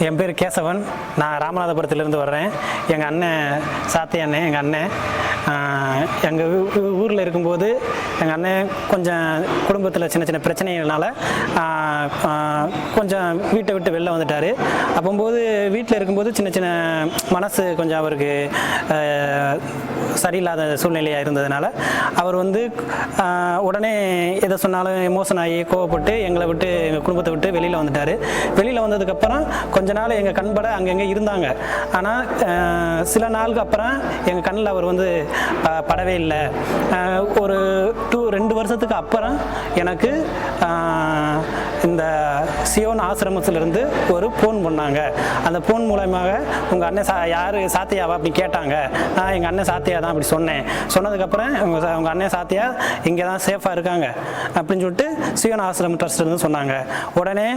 என் பேர் கேசவன். நான் ராமநாதபுரத்திலிருந்து வர்றேன். எங்கள் அண்ணன் சாத்தி அண்ணன், எங்கள் அண்ணன் எங்கள் ஊரில் இருக்கும்போது எங்கள் அண்ணன் கொஞ்சம் குடும்பத்தில் சின்ன சின்ன பிரச்சனைகள்னால கொஞ்சம் வீட்டை விட்டு வெளில வந்துட்டார். அப்போது வீட்டில் இருக்கும்போது சின்ன சின்ன மனசு கொஞ்சம் அவருக்கு சரியில்லாத சூழ்நிலையாக இருந்ததுனால அவர் உடனே எதை சொன்னாலும் எமோஷன் ஆகி கோவப்பட்டு எங்களை விட்டு எங்கள் குடும்பத்தை விட்டு வெளியில் வந்துட்டார். வெளியில் வந்ததுக்கப்புறம் கொஞ்ச நாள் எங்கள் கண்பட அங்கங்கே இருந்தாங்க. ஆனால் சில நாளுக்கு அப்புறம் எங்கள் கண்ணில் அவர் படவே இல்லை. ஒரு 2 வருஷத்துக்கு அப்புறம் எனக்கு இந்த சியோன் ஆசிரமத்திலிருந்து ஒரு ஃபோன் பண்ணாங்க. அந்த ஃபோன் மூலமாக உங்கள் அண்ணன் யார் சாத்தியாவா அப்படி கேட்டாங்க. நான் எங்கள் அண்ணன் சாத்தியா தான் அப்படி சொன்னேன். சொன்னதுக்கப்புறம் உங்கள் அண்ணன் சாத்தியா இங்கே தான் சேஃபாக இருக்காங்க அப்படின்னு சொல்லிட்டு சியோன் ஆசிரம ட்ரஸ்ட்லேருந்து சொன்னாங்க. உடனே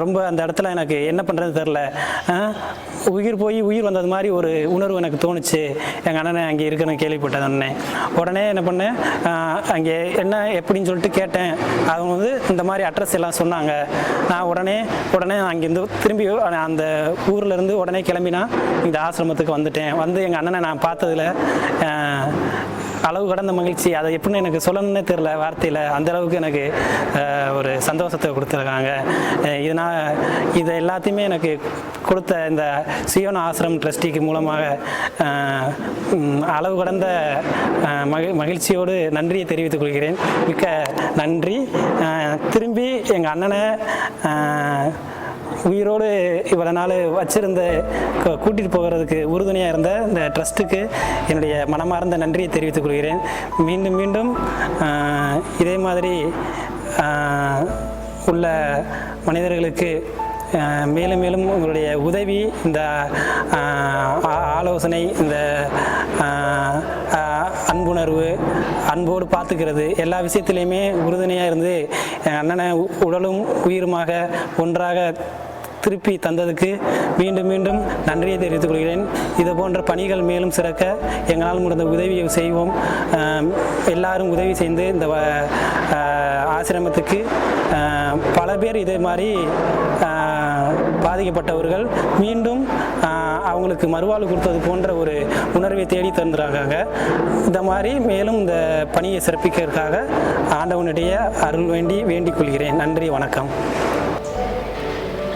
ரொம்ப அந்த இடத்துல எனக்கு என்ன பண்ணுறது தெரில. உயிர் போய் உயிர் வந்தது மாதிரி ஒரு உணர்வு எனக்கு தோணுச்சு. எங்கள் அண்ணனை அங்கே இருக்குன்னு கேள்விப்பட்டது அண்ணன். உடனே என்ன பண்ணேன், அங்கே என்ன எப்படின்னு சொல்லிட்டு கேட்டேன். அவங்க இந்த மாதிரி அட்ரஸ் எல்லாம் சொன்னாங்க. நான் உடனே அங்கேருந்து திரும்பி அந்த ஊர்லேருந்து உடனே கிளம்பினா இந்த ஆசிரமத்துக்கு வந்துட்டேன். எங்கள் அண்ணனை நான் பார்த்ததில் அளவு கடந்த மகிழ்ச்சி. அதை எப்படின்னு எனக்கு சொல்லணுன்னே தெரில வார்த்தையில். அந்தளவுக்கு எனக்கு ஒரு சந்தோஷத்தை கொடுத்துருக்காங்க. இதனால் இதை எல்லாத்தையுமே எனக்கு கொடுத்த இந்த சியோன் ஆசிரம் ட்ரஸ்டிக்கு மூலமாக அளவு கடந்த மகிழ்ச்சியோடு நன்றியை தெரிவித்துக் கொள்கிறேன். மிக்க நன்றி. திரும்பி எங்கள் அண்ணனை உயிரோடு இவ்வளோ நாள் வச்சிருந்த கூட்டிகிட்டு போகிறதுக்கு உறுதுணையாக இருந்த இந்த ட்ரஸ்ட்டுக்கு என்னுடைய மனமார்ந்த நன்றியை தெரிவித்துக் கொள்கிறேன். மீண்டும் மீண்டும் இதே மாதிரி உள்ள மனிதர்களுக்கு மேலும் மேலும் உங்களுடைய உதவி, இந்த ஆலோசனை, இந்த அன்புணர்வு, அன்போடு பார்த்துக்கிறது, எல்லா விஷயத்துலையுமே உறுதுணையாக இருந்து என் அண்ணனை உடலும் உயிருமாக ஒன்றாக திருப்பி தந்ததுக்கு மீண்டும் மீண்டும் நன்றியை தெரிவித்துக் கொள்கிறேன். இது போன்ற பணிகள் மேலும் சிறக்க எங்களால் முடிந்த உதவியை செய்வோம். எல்லாரும் உதவி செய்து இந்த ஆசிரமத்துக்கு பல பேர் இதே மாதிரி பாதிக்கப்பட்டவர்கள் மீண்டும் அவங்களுக்கு மறுவாழ்வு கொடுத்தது போன்ற ஒரு உணர்வை தேடி தந்துறாங்க. இந்த மாதிரி மேலும் இந்த பணியை சிறப்பிக்கிறதுக்காக ஆண்டவனுடைய அருள் வேண்டிக் கொள்கிறேன். நன்றி, வணக்கம்.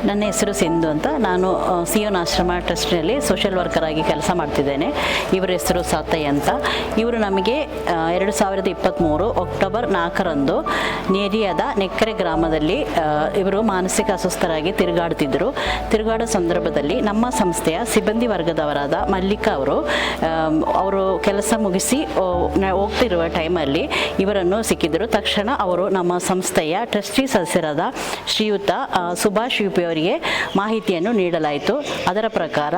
ನನ್ನ ಹೆಸರು ಸಿಂಧು ಅಂತ. ನಾನು ಸಿಯೋನ್ ಆಶ್ರಮ ಟ್ರಸ್ಟ್ನಲ್ಲಿ ಸೋಷಿಯಲ್ ವರ್ಕರ್ ಆಗಿ ಕೆಲಸ ಮಾಡ್ತಿದ್ದೇನೆ. ಇವರ ಹೆಸರು ಸಾತಯ್ಯ ಅಂತ. ಇವರು ನಮಗೆ 2023 ಅಕ್ಟೋಬರ್ 4ರಂದು ನೇರಿಯಾದ ನೆಕ್ಕರೆ ಗ್ರಾಮದಲ್ಲಿ ಇವರು ಮಾನಸಿಕ ಅಸ್ವಸ್ಥರಾಗಿ ತಿರುಗಾಡೋ ಸಂದರ್ಭದಲ್ಲಿ ನಮ್ಮ ಸಂಸ್ಥೆಯ ಸಿಬ್ಬಂದಿ ವರ್ಗದವರಾದ ಮಲ್ಲಿಕಾ ಅವರು ಕೆಲಸ ಮುಗಿಸಿ ಹೋಗ್ತಿರುವ ಟೈಮಲ್ಲಿ ಇವರನ್ನು ಸಿಕ್ಕಿದರು. ತಕ್ಷಣ ಅವರು ನಮ್ಮ ಸಂಸ್ಥೆಯ ಟ್ರಸ್ಟಿ ಸದಸ್ಯರಾದ ಶ್ರೀಯುತ ಸುಭಾಷ್ ಯುಪಿ ಅವರಿಗೆ ಮಾಹಿತಿಯನ್ನು ನೀಡಲಾಯಿತು. ಅದರ ಪ್ರಕಾರ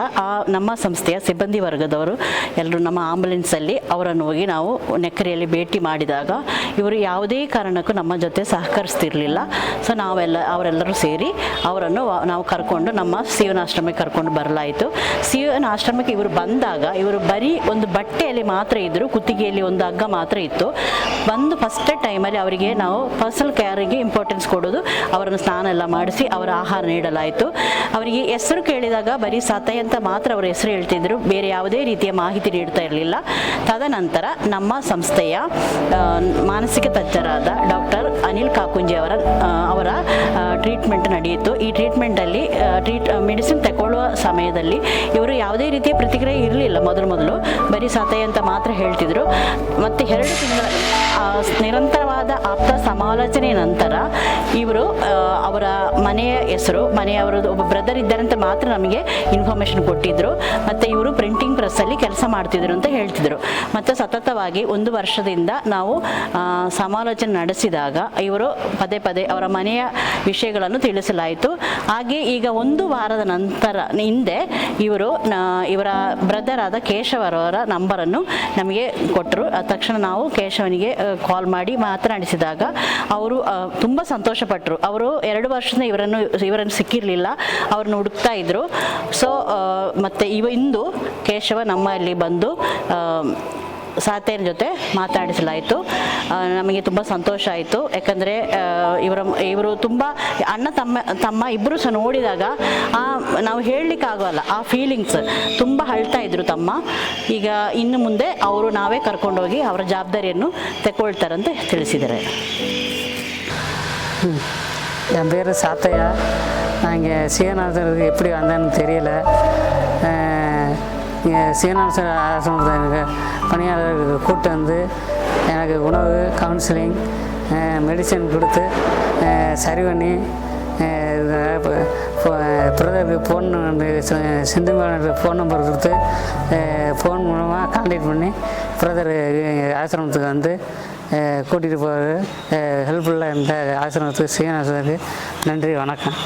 ನಮ್ಮ ಸಂಸ್ಥೆಯ ಸಿಬ್ಬಂದಿ ವರ್ಗದವರು ಎಲ್ಲರೂ ನಮ್ಮ ಆಂಬುಲೆನ್ಸಲ್ಲಿ ಅವರನ್ನು ಹೋಗಿ ನಾವು ನೆಕ್ಕರೆಯಲ್ಲಿ ಭೇಟಿ ಮಾಡಿದಾಗ ಇವರು ಯಾವುದೇ ಕಾರಣಕ್ಕೂ ನಮ್ಮ ಜೊತೆ ಸಹಕರಿಸ್ತಿರಲಿಲ್ಲ. ಸೊ ಅವರೆಲ್ಲರೂ ಸೇರಿ ಅವರನ್ನು ನಾವು ಕರ್ಕೊಂಡು ನಮ್ಮ ಸಿಯೋನ್ ಆಶ್ರಮಕ್ಕೆ ಕರ್ಕೊಂಡು ಬರಲಾಯಿತು. ಸಿಯೋನ್ ಆಶ್ರಮಕ್ಕೆ ಇವರು ಬಂದಾಗ ಇವರು ಬರೀ ಒಂದು ಬಟ್ಟೆಯಲ್ಲಿ ಮಾತ್ರ ಇದ್ದರು, ಕುತ್ತಿಗೆಯಲ್ಲಿ ಒಂದು ಹಗ್ಗ ಮಾತ್ರ ಇತ್ತು. ಫಸ್ಟ್ ಟೈಮಲ್ಲಿ ಅವರಿಗೆ ನಾವು ಪರ್ಸನಲ್ ಕೇರಿಗೆ ಇಂಪಾರ್ಟೆನ್ಸ್ ಕೊಡೋದು, ಅವರನ್ನು ಸ್ನಾನ ಎಲ್ಲ ಮಾಡಿಸಿ ಅವರ ಆಹಾರ ನೀಡಲಾಯಿತು. ಅವರಿಗೆ ಹೆಸರು ಕೇಳಿದಾಗ ಬರೀ ಸಾತಯ್ಯ ಅಂತ ಮಾತ್ರ ಅವರ ಹೆಸರು ಹೇಳ್ತಿದ್ರು, ಬೇರೆ ಯಾವುದೇ ರೀತಿಯ ಮಾಹಿತಿ ನೀಡ್ತಾ ಇರಲಿಲ್ಲ. ತದನಂತರ ನಮ್ಮ ಸಂಸ್ಥೆಯ ಮಾನಸಿಕ ತಜ್ಞರಾದ ಡಾಕ್ಟರ್ ಅನಿಲ್ ಕಾಕುಂಜಿ ಅವರ ಟ್ರೀಟ್ಮೆಂಟ್ ನಡೆಯಿತು. ಈ ಟ್ರೀಟ್ಮೆಂಟಲ್ಲಿ ಮೆಡಿಸಿನ್ ತಗೊಳ್ಳುವ ಸಮಯದಲ್ಲಿ ಇವರು ಯಾವುದೇ ರೀತಿಯ ಪ್ರತಿಕ್ರಿಯೆ ಇರಲಿಲ್ಲ. ಮೊದಲು ಬರೀ ಸಾತಯ್ಯ ಅಂತ ಮಾತ್ರ ಹೇಳ್ತಿದ್ರು. ಮತ್ತು 2 ತಿಂಗಳ ನಿರಂತರವಾದ ಆಪ್ತ ಸಮಾಲೋಚನೆ ನಂತರ ಇವರು ಅವರ ಮನೆಯವರದ್ದು ಒಬ್ಬ ಬ್ರದರ್ ಇದ್ದಾರಂತ ಮಾತ್ರ ನಮಗೆ ಇನ್ಫಾರ್ಮೇಶನ್ ಕೊಟ್ಟಿದ್ರು. ಮತ್ತು ಇವರು ಪ್ರಿಂಟಿಂಗ್ ಪ್ರೆಸ್ಸಲ್ಲಿ ಕೆಲಸ ಮಾಡ್ತಿದ್ರು ಅಂತ ಹೇಳ್ತಿದ್ರು. ಮತ್ತು ಸತತವಾಗಿ 1 ವರ್ಷದಿಂದ ನಾವು ಸಮಾಲೋಚನೆ ನಡೆಸಿದಾಗ ಇವರು ಪದೇ ಅವರ ಮನೆಯ ವಿಷಯಗಳನ್ನು ತಿಳಿಸಲಾಯಿತು. ಹಾಗೆ ಈಗ 1 ವಾರದ ಹಿಂದೆ ಇವರ ಬ್ರದರ್ ಆದ ಕೇಶವರವರ ನಂಬರನ್ನು ನಮಗೆ ಕೊಟ್ಟರು. ತಕ್ಷಣ ನಾವು ಕೇಶವನಿಗೆ ಕಾಲ್ ಮಾಡಿ ಮಾತನಾಡಿಸಿದಾಗ ಅವರು ತುಂಬ ಸಂತೋಷಪಟ್ಟರು. ಅವರು 2 ವರ್ಷದಿಂದ ಇವರನ್ನು ಸಿಕ್ಕಿರಲಿಲ್ಲ, ಅವ್ರನ್ನ ಹುಡುಕ್ತಾ ಇದ್ರು. ಸೊ ಮತ್ತು ಇಂದು ಕೇಶವ ನಮ್ಮಲ್ಲಿ ಬಂದು ಸಾತೆಯರ ಜೊತೆ ಮಾತಾಡಿಸಲಾಯಿತು. ನಮಗೆ ತುಂಬ ಸಂತೋಷ ಆಯಿತು. ಯಾಕಂದರೆ ಇವರು ತುಂಬ ಅಣ್ಣ ತಮ್ಮ ಇಬ್ಬರು ಸಹ ನೋಡಿದಾಗ ನಾವು ಹೇಳಲಿಕ್ಕಾಗೋಲ್ಲ ಆ ಫೀಲಿಂಗ್ಸ್. ತುಂಬ ಅಳ್ತಾ ಇದ್ರು ತಮ್ಮ. ಈಗ ಇನ್ನು ಮುಂದೆ ಅವರು ನಾವೇ ಕರ್ಕೊಂಡೋಗಿ ಅವರ ಜವಾಬ್ದಾರಿಯನ್ನು ತಗೊಳ್ತಾರಂತೆ ತಿಳಿಸಿದ್ದಾರೆ. என் பேர் சாத்தையா. நான் இங்கே சீனாசருக்கு எப்படி வந்தேன்னு தெரியல. இங்கே சீனாசர் ஆசிரமத்தில் எனக்கு பணியாளர்களுக்கு கூப்பிட்டு வந்து எனக்கு உணவு, கவுன்சிலிங், மெடிசன் கொடுத்து சரி பண்ணி பிரதருக்கு ஃபோன் சிந்து மேடனுக்கு ஃபோன் நம்பர் கொடுத்து ஃபோன் மூலமாக கான்டாக்ட் பண்ணி பிரதர் ஆசிரமத்துக்கு வந்து கூட்டிகிட்டு போகிறது ஹெல்ப்ஃபுல்லாக இருந்த ஆசிரமத்துக்கு சீனாசருக்கு நன்றி, வணக்கம்.